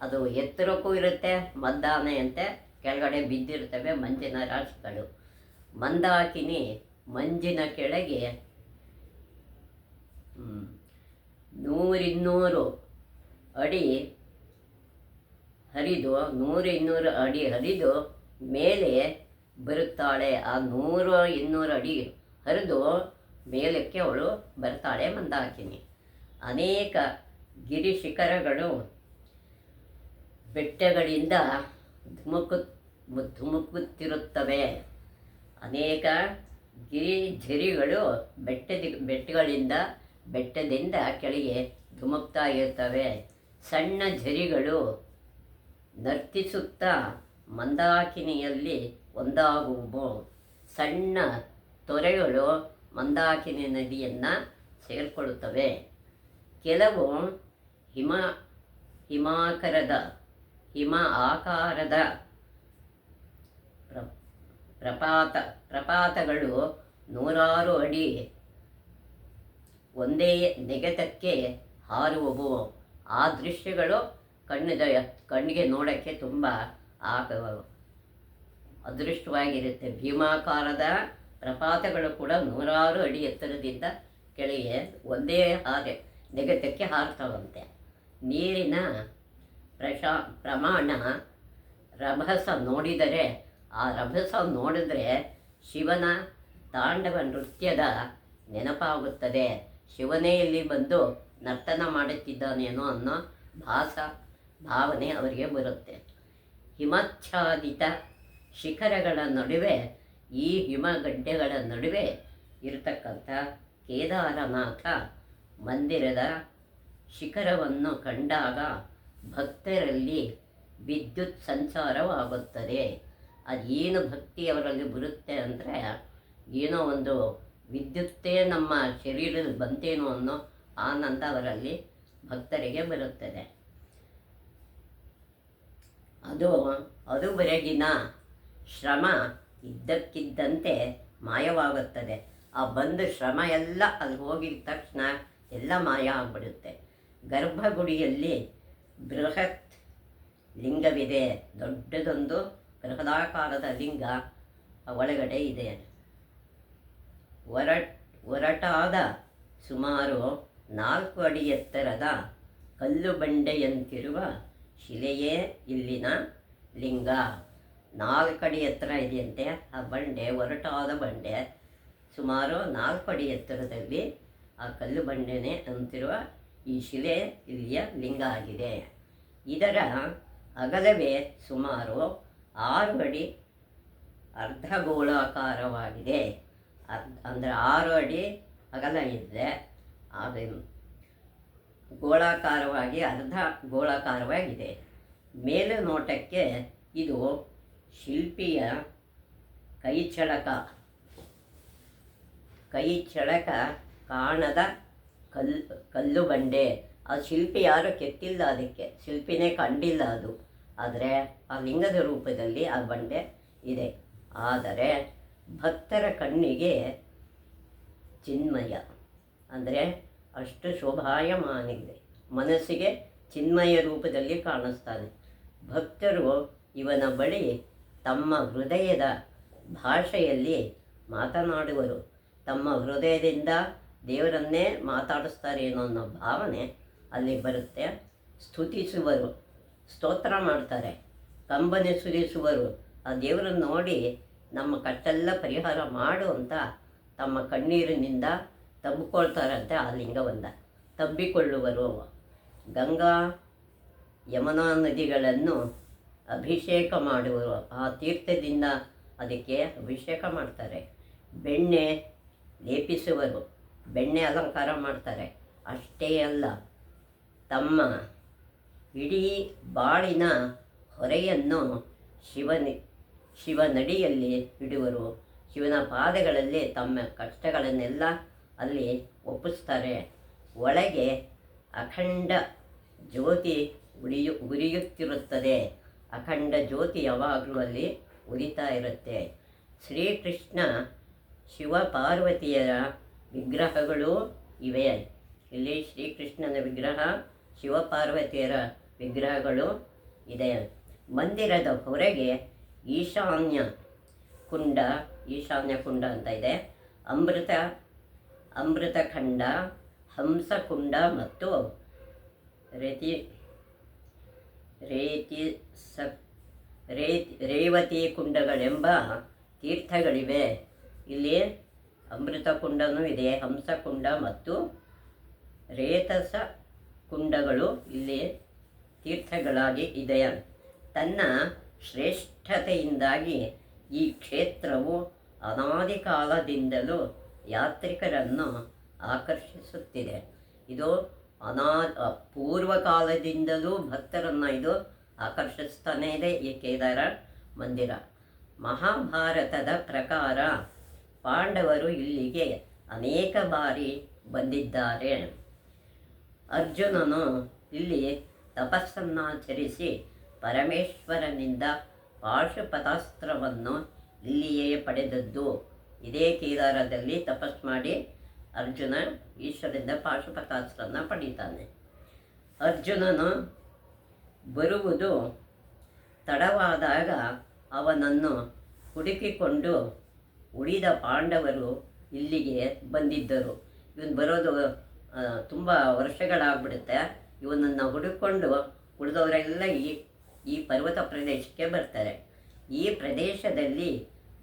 ಅದು ಎತ್ತರಕ್ಕೂ ಇರುತ್ತೆ, ಮದ್ದಾನೆಯಂತೆ ಕೆಳಗಡೆ ಬಿದ್ದಿರುತ್ತವೆ ಮಂಜಿನ ರಾಶಿಗಳು. ಮಂದಾಕಿನಿ ಮಂಜಿನ ಕೆಳಗೆ 100-200 ಅಡಿ ಹರಿದು ಮೇಲೆ ಬರುತ್ತಾಳೆ. ಆ 100-200 ಅಡಿ ಹರಿದು ಮೇಲಕ್ಕೆ ಅವಳು ಬರ್ತಾಳೆ ಮಂದಾಕಿನಿ. ಅನೇಕ ಗಿರಿ ಶಿಖರಗಳು ಬೆಟ್ಟಗಳಿಂದ ಧುಮುಕುತ್ತಿರುತ್ತವೆ. ಅನೇಕ ಗಿರಿಝರಿಗಳು ಬೆಟ್ಟದಿಂದ ಕೆಳಗೆ ಧುಮುಕ್ತಾ ಇರ್ತವೆ. ಸಣ್ಣ ಝರಿಗಳು ನರ್ತಿಸುತ್ತಾ ಮಂದಾಕಿನಿಯಲ್ಲಿ ಒಂದಾಗುವು. ಸಣ್ಣ ತೊರೆಗಳು ಮಂದಾಕಿನಿ ನದಿಯನ್ನು ಸೇರಿಕೊಳ್ಳುತ್ತವೆ. ಕೆಲವು ಹಿಮ ಆಕಾರದ ಪ್ರಪಾತಗಳು 100 ಅಡಿ ಒಂದೇ ನೆಗೆತಕ್ಕೆ ಹಾರುವವು. ಆ ದೃಶ್ಯಗಳು ಕಣ್ಣಿಗೆ ನೋಡೋಕ್ಕೆ ತುಂಬ ಅದೃಷ್ಟವಾಗಿರುತ್ತೆ. ಭೀಮಾಕಾರದ ಪ್ರಪಾತಗಳು ಕೂಡ 100 ಅಡಿ ಎತ್ತರದಿಂದ ಕೆಳಗೆ ಒಂದೇ ನೆಗೆತಕ್ಕೆ ಹಾರ್ತಾವಂತೆ. ನೀರಿನ ಪ್ರಮಾಣ ರಭಸ ನೋಡಿದರೆ ಶಿವನ ತಾಂಡವ ನೃತ್ಯದ ನೆನಪಾಗುತ್ತದೆ. ಶಿವನೇ ಇಲ್ಲಿ ಬಂದು ನರ್ತನ ಮಾಡುತ್ತಿದ್ದಾನೇನೋ ಅನ್ನೋ ಭಾವನೆ ಅವರಿಗೆ ಬರುತ್ತೆ. ಹಿಮಾಚ್ಛಾದಿತ ಶಿಖರಗಳ ನಡುವೆ, ಈ ಹಿಮಗಡ್ಡೆಗಳ ನಡುವೆ ಇರತಕ್ಕಂಥ ಕೇದಾರನಾಥ ಮಂದಿರದ ಶಿಖರವನ್ನು ಕಂಡಾಗ ಭಕ್ತರಲ್ಲಿ ವಿದ್ಯುತ್ ಸಂಚಾರವಾಗುತ್ತದೆ. ಅದೇನು ಭಕ್ತಿ ಅವರಲ್ಲಿ ಬರುತ್ತೆ ಅಂದರೆ, ಏನೋ ಒಂದು ವಿದ್ಯುತ್ತೇ ನಮ್ಮ ಶರೀರದಲ್ಲಿ ಬಂತೇನೋ ಅನ್ನೋ ಆನಂದ ಅವರಲ್ಲಿ ಭಕ್ತರಿಗೆ ಬರುತ್ತದೆ. ಅದುವರೆಗಿನ ಶ್ರಮ ಇದ್ದಕ್ಕಿದ್ದಂತೆ ಮಾಯವಾಗುತ್ತದೆ. ಆ ಬಂದ ಶ್ರಮ ಎಲ್ಲ ಅಲ್ಲಿ ಹೋಗಿದ ತಕ್ಷಣ ಎಲ್ಲ ಮಾಯ ಆಗಿಬಿಡುತ್ತೆ. ಗರ್ಭಗುಡಿಯಲ್ಲಿ ಬೃಹತ್ ಲಿಂಗವಿದೆ. ದೊಡ್ಡದೊಂದು ಬೃಹದಾಕಾರದ ಲಿಂಗ ಒಳಗಡೆ ಇದೆ. ಒರಟಾದ ಸುಮಾರು 4 ಅಡಿ ಎತ್ತರದ ಕಲ್ಲು ಬಂಡೆಯಂತಿರುವ ಶಿಲೆಯೇ ಇಲ್ಲಿನ ಲಿಂಗ. 4 ಅಡಿ ಎತ್ತರ ಇದೆಯಂತೆ ಆ ಬಂಡೆ. ಒರಟಾದ ಬಂಡೆ, ಸುಮಾರು 4 ಅಡಿ ಎತ್ತರದಲ್ಲಿ ಆ ಕಲ್ಲು ಬಂಡೆನೇ ಅಂತಿರುವ ಈ ಶಿಲೆ ಇಲ್ಲಿಯ ಲಿಂಗ ಆಗಿದೆ. ಇದರ ಅಗಲವೇ ಸುಮಾರು 6 ಅಡಿ ಅರ್ಧಗೋಳಾಕಾರವಾಗಿದೆ. ಅಂದರೆ 6 ಅಡಿ ಅಗಲ ಇದ್ದರೆ ಅದು ಗೋಳಾಕಾರವಾಗಿ ಅರ್ಧ ಗೋಳಾಕಾರವಾಗಿದೆ. ಮೇಲೆ ನೋಟಕ್ಕೆ ಇದು ಶಿಲ್ಪಿಯ ಕೈಚಳಕ ಕಾಣದ ಕಲ್ಲು ಬಂಡೆ. ಆ ಶಿಲ್ಪಿ ಯಾರು ಕೆತ್ತಿಲ್ಲ, ಅದಕ್ಕೆ ಶಿಲ್ಪಿನೇ ಕಂಡಿಲ್ಲ ಅದು. ಆದರೆ ಆ ಲಿಂಗದ ರೂಪದಲ್ಲಿ ಆ ಬಂಡೆ ಇದೆ. ಆದರೆ ಭಕ್ತರ ಕಣ್ಣಿಗೆ ಚಿನ್ಮಯ, ಅಂದರೆ ಅಷ್ಟು ಶೋಭಾಯಮಾನಿದೆ. ಮನಸ್ಸಿಗೆ ಚಿನ್ಮಯ ರೂಪದಲ್ಲಿ ಕಾಣಿಸ್ತಾನೆ. ಭಕ್ತರು ಇವನ ಬಳಿ ತಮ್ಮ ಹೃದಯದ ಭಾಷೆಯಲ್ಲಿ ಮಾತನಾಡುವರು. ತಮ್ಮ ಹೃದಯದಿಂದ ದೇವರನ್ನೇ ಮಾತಾಡಿಸ್ತಾರೇನೋ ಅನ್ನೋ ಭಾವನೆ ಅಲ್ಲಿ ಬರುತ್ತೆ. ಸ್ತುತಿಸುವರು, ಸ್ತೋತ್ರ ಮಾಡ್ತಾರೆ, ಕಂಬನಿ ಸುರಿಸುವರು. ಆ ದೇವರನ್ನು ನೋಡಿ ನಮ್ಮ ಕಟ್ಟೆಲ್ಲ ಪರಿಹಾರ ಮಾಡು ಅಂತ ತಮ್ಮ ಕಣ್ಣೀರಿನಿಂದ ತಬ್ಬಿಕೊಳ್ತಾರಂತೆ. ಆ ಲಿಂಗವನ್ನು ತಬ್ಬಿಕೊಳ್ಳುವರು. ಗಂಗಾ ಯಮುನಾ ನದಿಗಳನ್ನು ಅಭಿಷೇಕ ಮಾಡುವರು. ಆ ತೀರ್ಥದಿಂದ ಅದಕ್ಕೆ ಅಭಿಷೇಕ ಮಾಡ್ತಾರೆ. ಬೆಣ್ಣೆ ಲೇಪಿಸುವರು, ಬೆಣ್ಣೆ ಅಲಂಕಾರ ಮಾಡ್ತಾರೆ. ಅಷ್ಟೇ ಅಲ್ಲ, ತಮ್ಮ ಇಡೀ ಬಾಳಿನ ಹೊರೆಯನ್ನು ಶಿವನಡಿಯಲ್ಲಿ ಇಡುವರು. ಶಿವನ ಪಾದಗಳಲ್ಲಿ ತಮ್ಮ ಕಷ್ಟಗಳನ್ನೆಲ್ಲ ಅಲ್ಲಿ ಒಪ್ಪಿಸ್ತಾರೆ. ಒಳಗೆ ಅಖಂಡ ಜ್ಯೋತಿ ಉರಿಯುತ್ತಿರುತ್ತದೆ. ಅಖಂಡ ಜ್ಯೋತಿ ಯಾವಾಗಲೂ ಅಲ್ಲಿ ಉರಿತಾ ಇರುತ್ತೆ. ಶ್ರೀಕೃಷ್ಣ ಶಿವಪಾರ್ವತಿಯರ ವಿಗ್ರಹಗಳು ಇವೆ. ಇಲ್ಲಿ ಶ್ರೀಕೃಷ್ಣನ ವಿಗ್ರಹ, ಶಿವಪಾರ್ವತಿಯರ ವಿಗ್ರಹಗಳು ಇದೆ. ಮಂದಿರದ ಹೊರಗೆ ಈಶಾನ್ಯ ಕುಂಡ ಅಂತ ಇದೆ. ಅಮೃತಖಂಡ, ಹಂಸಕುಂಡ ಮತ್ತು ರೇವತಿ ಕುಂಡಗಳೆಂಬ ತೀರ್ಥಗಳಿವೆ. ಇಲ್ಲಿ ಅಮೃತ ಕುಂಡನೂ ಇದೆ, ಹಂಸಕುಂಡ ಮತ್ತು ರೇತಸ ಕುಂಡಗಳು ಇಲ್ಲಿ ತೀರ್ಥಗಳಾಗಿ ಇದೆ. ತನ್ನ ಶ್ರೇಷ್ಠತೆಯಿಂದಾಗಿ ಈ ಕ್ಷೇತ್ರವು ಅನಾದಿ ಕಾಲದಿಂದಲೂ ಯಾತ್ರಿಕರನ್ನು ಆಕರ್ಷಿಸುತ್ತಿದೆ. ಇದು ಪೂರ್ವಕಾಲದಿಂದಲೂ ಭಕ್ತರನ್ನು ಇದು ಆಕರ್ಷಿಸ್ತಾನೇ ಇದೆ ಈ ಕೇದಾರ ಮಂದಿರ. ಮಹಾಭಾರತದ ಪ್ರಕಾರ ಪಾಂಡವರು ಇಲ್ಲಿಗೆ ಅನೇಕ ಬಾರಿ ಬಂದಿದ್ದಾರೆ. ಅರ್ಜುನನು ಇಲ್ಲಿ ತಪಸ್ಸನ್ನಾಚರಿಸಿ ಪರಮೇಶ್ವರನಿಂದ ಪಾಶುಪತಾಸ್ತ್ರವನ್ನು ಇಲ್ಲಿಯೇ ಪಡೆದದ್ದು. ಇದೇ ಕೇದಾರದಲ್ಲಿ ತಪಸ್ ಮಾಡಿ ಅರ್ಜುನ ಈಶ್ವರದಿಂದ ಪಾಶುಪತಾಸ್ತ್ರವನ್ನು ಪಡೀತಾನೆ. ಅರ್ಜುನನು ಬರುವುದು ತಡವಾದಾಗ ಅವನನ್ನು ಹುಡುಕಿಕೊಂಡು ಉಳಿದ ಪಾಂಡವರು ಇಲ್ಲಿಗೆ ಬಂದಿದ್ದರು. ಇವನು ಬರೋದು ತುಂಬ ವರ್ಷಗಳಾಗ್ಬಿಡುತ್ತೆ. ಇವನನ್ನು ಹುಡುಕೊಂಡು ಉಳಿದವರೆಲ್ಲ ಈ ಪರ್ವತ ಪ್ರದೇಶಕ್ಕೆ ಬರ್ತಾರೆ. ಈ ಪ್ರದೇಶದಲ್ಲಿ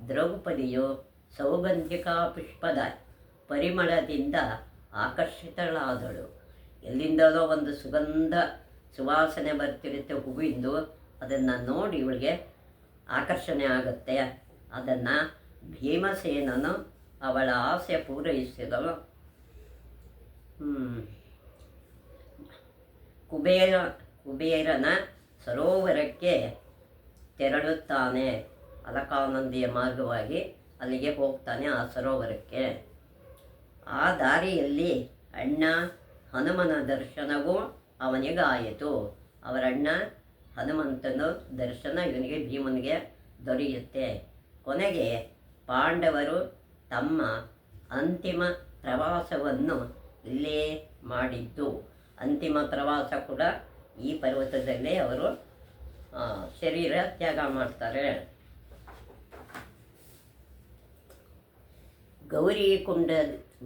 ದ್ರೌಪದಿಯು ಸೌಗಂಧಿಕಾ ಪುಷ್ಪದ ಪರಿಮಳದಿಂದ ಆಕರ್ಷಿತಳಾದಳು. ಎಲ್ಲಿಂದಲೋ ಒಂದು ಸುವಾಸನೆ ಬರ್ತಿರುತ್ತೆ ಹೂವಿಂದು. ಅದನ್ನು ನೋಡಿ ಇವಳಿಗೆ ಆಕರ್ಷಣೆ ಆಗುತ್ತೆ. ಅದನ್ನು ಭೀಮಸೇನನು ಅವಳ ಆಸೆ ಪೂರೈಸಿದಳು. ಕುಬೇರನ ಸರೋವರಕ್ಕೆ ತೆರಳುತ್ತಾನೆ. ಅಲಕಾನಂದಿಯ ಮಾರ್ಗವಾಗಿ ಅಲ್ಲಿಗೆ ಹೋಗ್ತಾನೆ, ಆ ಸರೋವರಕ್ಕೆ. ಆ ದಾರಿಯಲ್ಲಿ ಅಣ್ಣ ಹನುಮನ ದರ್ಶನವೂ ಅವನಿಗಾಯಿತು. ಅವರಣ್ಣ ಹನುಮಂತನ ದರ್ಶನ ಇವನಿಗೆ ಭೀಮನಿಗೆ ದೊರೆಯುತ್ತೆ. ಕೊನೆಗೆ ಪಾಂಡವರು ತಮ್ಮ ಅಂತಿಮ ಪ್ರವಾಸವನ್ನು ಇಲ್ಲೇ ಮಾಡಿದ್ದು. ಅಂತಿಮ ಪ್ರವಾಸ ಕೂಡ ಈ ಪರ್ವತದಲ್ಲೇ ಅವರು ಶರೀರ ತ್ಯಾಗ ಮಾಡ್ತಾರೆ.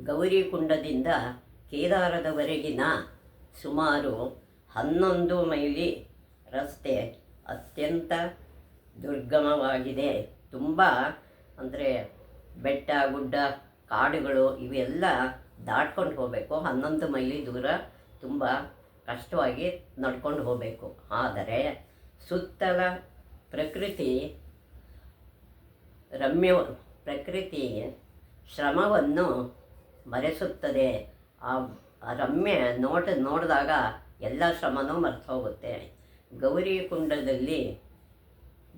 ಗೌರಿಕುಂಡದಿಂದ ಕೇದಾರದವರೆಗಿನ ಸುಮಾರು 11 ಮೈಲಿ ರಸ್ತೆ ಅತ್ಯಂತ ದುರ್ಗಮವಾಗಿದೆ. ತುಂಬ ಅಂದರೆ ಬೆಟ್ಟ ಗುಡ್ಡ ಕಾಡುಗಳು ಇವೆಲ್ಲ ದಾಟ್ಕೊಂಡು ಹೋಗಬೇಕು. 11 ಮೈಲಿ ದೂರ ತುಂಬ ಕಷ್ಟವಾಗಿ ನಡ್ಕೊಂಡು ಹೋಗಬೇಕು. ಆದರೆ ಸುತ್ತಲ ಪ್ರಕೃತಿ ಶ್ರಮವನ್ನು ಮರೆಸುತ್ತದೆ. ಆ ರಮ್ಯ ನೋಡಿದಾಗ ಎಲ್ಲ ಶ್ರಮನೂ ಮರೆತು ಹೋಗುತ್ತೆ. ಗೌರಿಕುಂಡದಲ್ಲಿ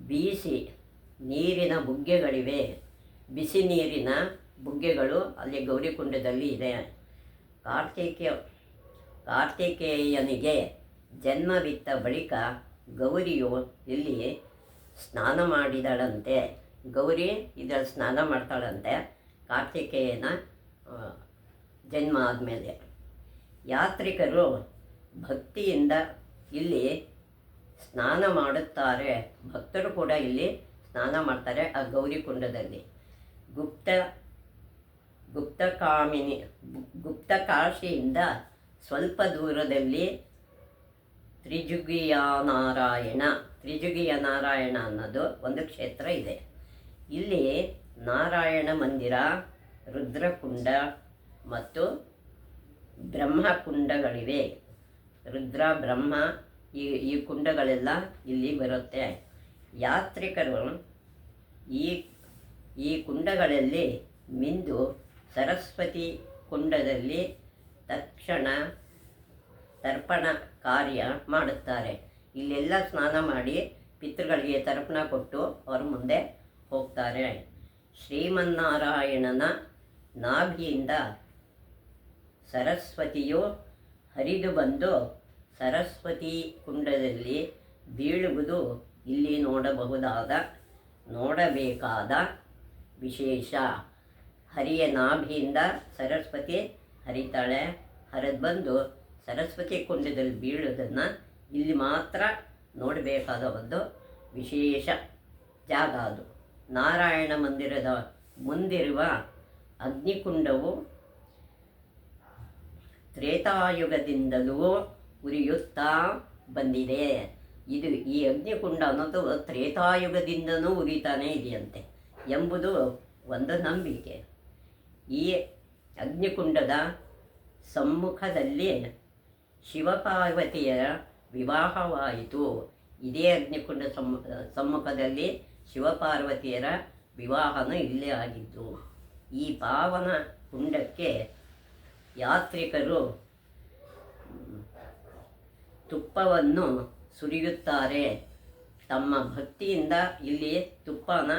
ಬೀಸಿ ನೀರಿನ ಬುಗ್ಗೆಗಳಿವೆ. ಬಿಸಿ ನೀರಿನ ಬುಗ್ಗೆಗಳು ಅಲ್ಲಿ ಗೌರಿಕುಂಡದಲ್ಲಿ ಇದೆ. ಕಾರ್ತಿಕೇಯನಿಗೆ ಜನ್ಮವಿತ್ತ ಬಳಿಕ ಗೌರಿಯು ಇಲ್ಲಿ ಸ್ನಾನ ಮಾಡಿದಳಂತೆ. ಗೌರಿ ಇದರಲ್ಲಿ ಸ್ನಾನ ಮಾಡ್ತಾಳಂತೆ ಕಾರ್ತಿಕೇಯನ ಜನ್ಮ ಆದಮೇಲೆ. ಯಾತ್ರಿಕರು ಭಕ್ತಿಯಿಂದ ಇಲ್ಲಿ ಸ್ನಾನ ಮಾಡುತ್ತಾರೆ. ಭಕ್ತರು ಕೂಡ ಇಲ್ಲಿ ಸ್ನಾನ ಮಾಡ್ತಾರೆ ಆ ಗೌರಿಕುಂಡದಲ್ಲಿ. ಗುಪ್ತಕಾಶಿಯಿಂದ ಸ್ವಲ್ಪ ದೂರದಲ್ಲಿ ತ್ರಿಜುಗಿಯ ನಾರಾಯಣ ಅನ್ನೋದು ಒಂದು ಕ್ಷೇತ್ರ ಇದೆ. ಇಲ್ಲಿ ನಾರಾಯಣ ಮಂದಿರ, ರುದ್ರಕುಂಡ ಮತ್ತು ಬ್ರಹ್ಮಕುಂಡಗಳಿವೆ. ರುದ್ರ ಬ್ರಹ್ಮ ಈ ಕುಂಡಗಳೆಲ್ಲ ಇಲ್ಲಿ ಬರುತ್ತೆ. ಯಾತ್ರಿಕರು ಈ ಕುಂಡಗಳಲ್ಲಿ ಮಿಂದು ಸರಸ್ವತಿ ಕುಂಡದಲ್ಲಿ ತಕ್ಷಣ ತರ್ಪಣ ಕಾರ್ಯ ಮಾಡುತ್ತಾರೆ. ಇಲ್ಲೆಲ್ಲ ಸ್ನಾನ ಮಾಡಿ ಪಿತೃಗಳಿಗೆ ತರ್ಪಣ ಕೊಟ್ಟು ಅವ್ರ ಮುಂದೆ ಹೋಗ್ತಾರೆ. ಶ್ರೀಮನ್ನಾರಾಯಣನ ನಾಭಿಯಿಂದ ಸರಸ್ವತಿಯು ಹರಿದು ಬಂದು ಸರಸ್ವತಿ ಕುಂಡದಲ್ಲಿ ಬೀಳುವುದು ಇಲ್ಲಿ ನೋಡಬೇಕಾದ ವಿಶೇಷ. ಹರಿಯ ನಾಭಿಯಿಂದ ಸರಸ್ವತಿ ಹರಿತಾಳೆ. ಹರಿದು ಬಂದು ಸರಸ್ವತಿ ಕುಂಡದಲ್ಲಿ ಬೀಳುವುದನ್ನು ಇಲ್ಲಿ ಮಾತ್ರ ನೋಡಬೇಕಾದ ಒಂದು ವಿಶೇಷ ಜಾಗ ಅದು. ನಾರಾಯಣ ಮಂದಿರದ ಮುಂದಿರುವ ಅಗ್ನಿಕುಂಡವು ತ್ರೇತಾಯುಗದಿಂದಲೂ ಉರಿಯುತ್ತಾ ಬಂದಿದೆ. ಈ ಅಗ್ನಿಕುಂಡ ಅನ್ನೋದು ತ್ರೇತಾಯುಗದಿಂದನೂ ಉರಿತಾನೇ ಇದೆಯಂತೆ ಎಂಬುದು ಒಂದು ನಂಬಿಕೆ. ಈ ಅಗ್ನಿಕುಂಡದ ಸಮ್ಮುಖದಲ್ಲಿ ಶಿವಪಾರ್ವತಿಯರ ವಿವಾಹವಾಯಿತು. ಇದೇ ಅಗ್ನಿಕುಂಡ ಸಮ್ಮುಖದಲ್ಲಿ ಶಿವಪಾರ್ವತಿಯರ ವಿವಾಹನೂ ಇಲ್ಲೇ ಆಗಿದ್ದು. ಈ ಪಾವನ ಕುಂಡಕ್ಕೆ ಯಾತ್ರಿಕರು ತುಪ್ಪವನ್ನು ಸುರಿಯುತ್ತಾರೆ. ತಮ್ಮ ಭಕ್ತಿಯಿಂದ ಇಲ್ಲಿ ತುಪ್ಪನ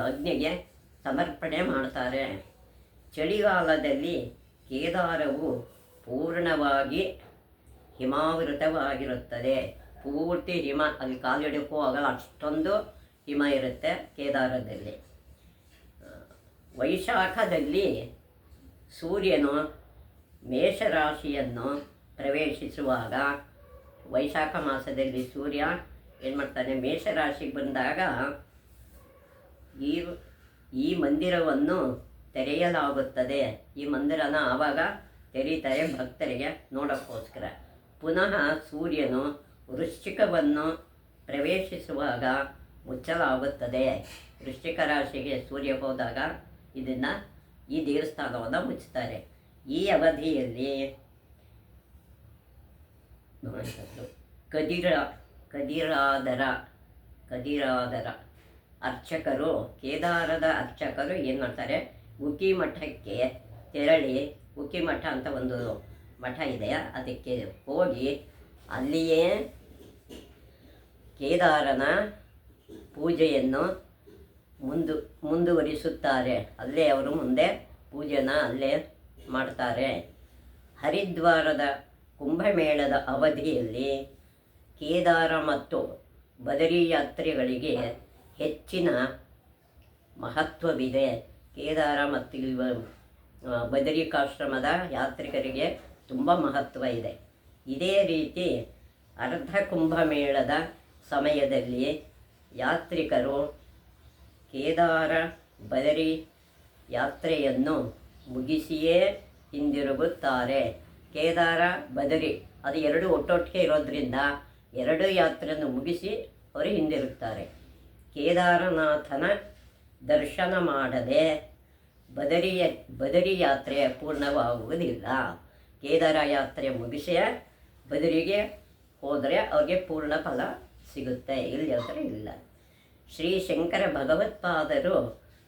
ಅಗ್ನಿಗೆ ಸಮರ್ಪಣೆ ಮಾಡ್ತಾರೆ. ಚಳಿಗಾಲದಲ್ಲಿ ಕೇದಾರವು ಪೂರ್ಣವಾಗಿ ಹಿಮಾವೃತವಾಗಿರುತ್ತದೆ. ಪೂರ್ತಿ ಹಿಮ, ಅಲ್ಲಿ ಕಾಲಿಡಕ್ಕೂ ಆಗಲ್ಲ, ಅಷ್ಟೊಂದು ಹಿಮ ಇರುತ್ತೆ ಕೇದಾರದಲ್ಲಿ. ವೈಶಾಖದಲ್ಲಿ ಸೂರ್ಯನು ಮೇಷರಾಶಿಯನ್ನು ಪ್ರವೇಶಿಸುವಾಗ, ವೈಶಾಖ ಮಾಸದಲ್ಲಿ ಸೂರ್ಯ ಏನು ಮಾಡ್ತಾನೆ, ಮೇಷರಾಶಿಗೆ ಬಂದಾಗ ಈ ಮಂದಿರವನ್ನು ತೆರೆಯಲಾಗುತ್ತದೆ. ಈ ಮಂದಿರನ ಆವಾಗ ತೆರೀತಾರೆ ಭಕ್ತರಿಗೆ ನೋಡೋಕ್ಕೋಸ್ಕರ. ಪುನಃ ಸೂರ್ಯನು ವೃಶ್ಚಿಕವನ್ನು ಪ್ರವೇಶಿಸುವಾಗ ಮುಚ್ಚಲಾಗುತ್ತದೆ. ವೃಶ್ಚಿಕ ರಾಶಿಗೆ ಸೂರ್ಯ ಹೋದಾಗ ಈ ದೇವಸ್ಥಾನವನ್ನು ಮುಚ್ಚುತ್ತಾರೆ. ಈ ಅವಧಿಯಲ್ಲಿ ಕದಿರಾದರ ಅರ್ಚಕರು, ಕೇದಾರದ ಅರ್ಚಕರು ಏನು ಮಾಡ್ತಾರೆ, ಉಕ್ಕಿ ಮಠಕ್ಕೆ ತೆರಳಿ, ಉಕ್ಕಿ ಮಠ ಅಂತ ಒಂದು ಮಠ ಇದೆ, ಅದಕ್ಕೆ ಹೋಗಿ ಅಲ್ಲಿಯೇ ಕೇದಾರನ ಪೂಜೆಯನ್ನು ಮುಂದುವರಿಸುತ್ತಾರೆ. ಅಲ್ಲೇ ಅವರು ಮುಂದೆ ಪೂಜೆನ ಅಲ್ಲೇ ಮಾಡ್ತಾರೆ. ಹರಿದ್ವಾರದ ಕುಂಭಮೇಳದ ಅವಧಿಯಲ್ಲಿ ಕೇದಾರ ಮತ್ತು ಬದರಿ ಯಾತ್ರೆಗಳಿಗೆ ಹೆಚ್ಚಿನ ಮಹತ್ವವಿದೆ. ಕೇದಾರ ಮತ್ತು ಬದರಿಕಾಶ್ರಮದ ಯಾತ್ರಿಕರಿಗೆ ತುಂಬ ಮಹತ್ವ ಇದೆ. ಇದೇ ರೀತಿ ಅರ್ಧ ಕುಂಭಮೇಳದ ಸಮಯದಲ್ಲಿ ಯಾತ್ರಿಕರು ಕೇದಾರ ಬದರಿ ಯಾತ್ರೆಯನ್ನು ಮುಗಿಸಿಯೇ ಹಿಂದಿರುಗುತ್ತಾರೆ. ಕೇದಾರ ಬದರಿ ಅದು ಎರಡು ಒಟ್ಟೊಟ್ಟಿಗೆ ಇರೋದ್ರಿಂದ ಎರಡು ಯಾತ್ರೆಯನ್ನು ಮುಗಿಸಿ ಅವರು ಹಿಂದಿರುಗ್ತಾರೆ. ಕೇದಾರನಾಥನ ದರ್ಶನ ಮಾಡದೆ ಬದರಿ ಯಾತ್ರೆ ಪೂರ್ಣವಾಗುವುದಿಲ್ಲ. ಕೇದಾರ ಯಾತ್ರೆ ಮುಗಿಸಿ ಬದರಿಗೆ ಹೋದರೆ ಅವ್ರಿಗೆ ಪೂರ್ಣ ಫಲ ಸಿಗುತ್ತೆ, ಇಲ್ಲಿ ಆದರೆ ಇಲ್ಲ. ಶ್ರೀ ಶಂಕರ ಭಗವತ್ಪಾದರು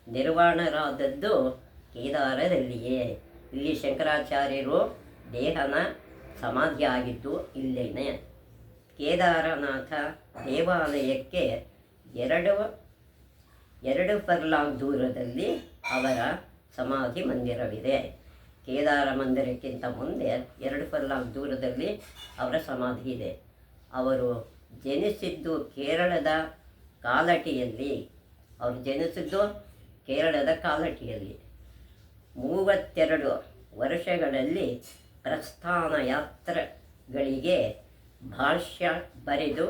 ನಿರ್ವಾಣರಾದದ್ದು ಕೇದಾರದಲ್ಲಿಯೇ. ಇಲ್ಲಿ ಶಂಕರಾಚಾರ್ಯರು ದೇಹನ ಸಮಾಧಿಯಾಗಿದ್ದು ಇಲ್ಲೇನೆ. ಕೇದಾರನಾಥ ದೇವಾಲಯಕ್ಕೆ ಎರಡು ಫರ್ಲಾಂಗ್ ದೂರದಲ್ಲಿ ಅವರ ಸಮಾಧಿ ಮಂದಿರವಿದೆ. ಕೇದಾರ ಮಂದಿರಕ್ಕಿಂತ ಮುಂದೆ 2 ಫರ್ಲಾಂಗ್ ದೂರದಲ್ಲಿ ಅವರ ಸಮಾಧಿ ಇದೆ. ಅವರು ಜನಿಸಿದ್ದು ಕೇರಳದ ಕಾಲಟಿಯಲ್ಲಿ. 32 ವರ್ಷಗಳಲ್ಲಿ ಪ್ರಸ್ಥಾನ ಯಾತ್ರೆಗಳಿಗೆ ಭಾಷ್ಯ ಬರೆದು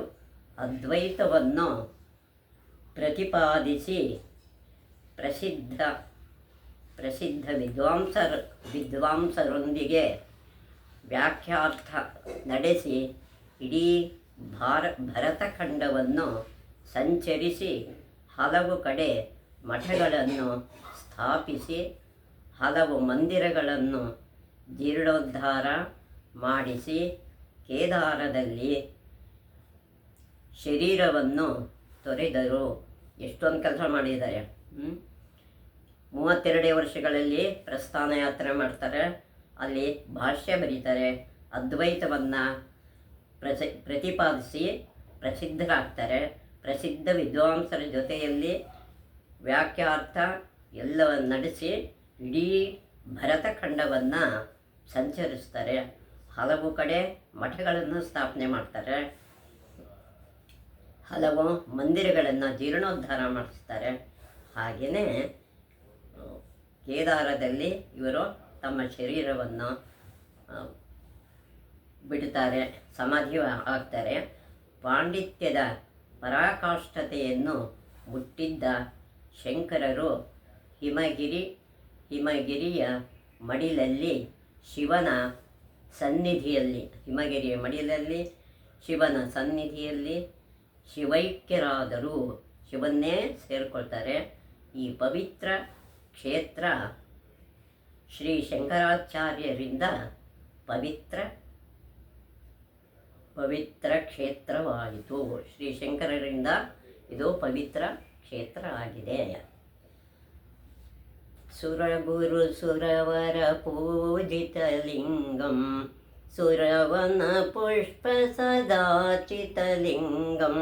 ಅದ್ವೈತವನ್ನು ಪ್ರತಿಪಾದಿಸಿ ಪ್ರಸಿದ್ಧ ವಿದ್ವಾಂಸರೊಂದಿಗೆ ವ್ಯಾಖ್ಯಾರ್ಥ ನಡೆಸಿ ಇಡೀ ಭರತಖಂಡವನ್ನು ಸಂಚರಿಸಿ ಹಲವು ಕಡೆ ಮಠಗಳನ್ನು ಸ್ಥಾಪಿಸಿ ಹಲವು ಮಂದಿರಗಳನ್ನು ಜೀರ್ಣೋದ್ಧಾರ ಮಾಡಿಸಿ ಕೇದಾರದಲ್ಲಿ ಶರೀರವನ್ನು ತೊರೆದರು. ಎಷ್ಟೊಂದು ಕೆಲಸ ಮಾಡಿದ್ದಾರೆ. 32 ವರ್ಷಗಳಲ್ಲಿ ಪ್ರಸ್ಥಾನ ಯಾತ್ರೆ ಮಾಡ್ತಾರೆ, ಅಲ್ಲಿ ಭಾಷ್ಯ ಬರೀತಾರೆ, ಅದ್ವೈತವನ್ನು ಪ್ರತಿಪಾದಿಸಿ ಪ್ರಸಿದ್ಧರಾಗ್ತಾರೆ. ಪ್ರಸಿದ್ಧ ವಿದ್ವಾಂಸರ ಜೊತೆಯಲ್ಲಿ ವ್ಯಾಖ್ಯಾರ್ಥ ಎಲ್ಲವನ್ನು ನಡೆಸಿ ಇಡೀ ಭರತಖಂಡವನ್ನು ಸಂಚರಿಸ್ತಾರೆ. ಹಲವು ಕಡೆ ಮಠಗಳನ್ನು ಸ್ಥಾಪನೆ ಮಾಡ್ತಾರೆ, ಹಲವು ಮಂದಿರಗಳನ್ನು ಜೀರ್ಣೋದ್ಧಾರ ಮಾಡಿಸ್ತಾರೆ. ಹಾಗೆಯೇ ಕೇದಾರದಲ್ಲಿ ಇವರು ತಮ್ಮ ಶರೀರವನ್ನು ಬಿಡ್ತಾರೆ, ಸಮಾಧಿ ಆಗ್ತಾರೆ. ಪಾಂಡಿತ್ಯದ ಪರಾಕಾಷ್ಠತೆಯನ್ನು ಮುಟ್ಟಿದ್ದ ಶಂಕರರು ಹಿಮಗಿರಿಯ ಮಡಿಲಲ್ಲಿ ಶಿವನ ಸನ್ನಿಧಿಯಲ್ಲಿ ಶಿವೈಕ್ಯರಾದರೂ ಶಿವನ್ನೇ ಸೇರಿಕೊಳ್ತಾರೆ. ಈ ಪವಿತ್ರ ಕ್ಷೇತ್ರ ಶ್ರೀ ಶಂಕರಾಚಾರ್ಯರಿಂದ ಪವಿತ್ರ ಕ್ಷೇತ್ರವಾಯಿತು. ಶ್ರೀ ಶಂಕರರಿಂದ ಇದು ಪವಿತ್ರ ಕ್ಷೇತ್ರ ಆಗಿದೆ. ಸುರಗುರು ಸುರವರ ಪೂಜಿತಲಿಂಗಂ ಸುರವನ ಪುಷ್ಪ ಸದಾಚಿತಲಿಂಗಂ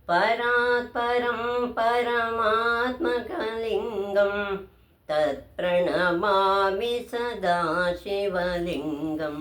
ಪರಾತ್ಪರಂ ಪರಮಾತ್ಮಕಲಿಂಗಂ ತತ್ಪ್ರಣಮಾಮಿ ಸದಾ ಶಿವಲಿಂಗಂ.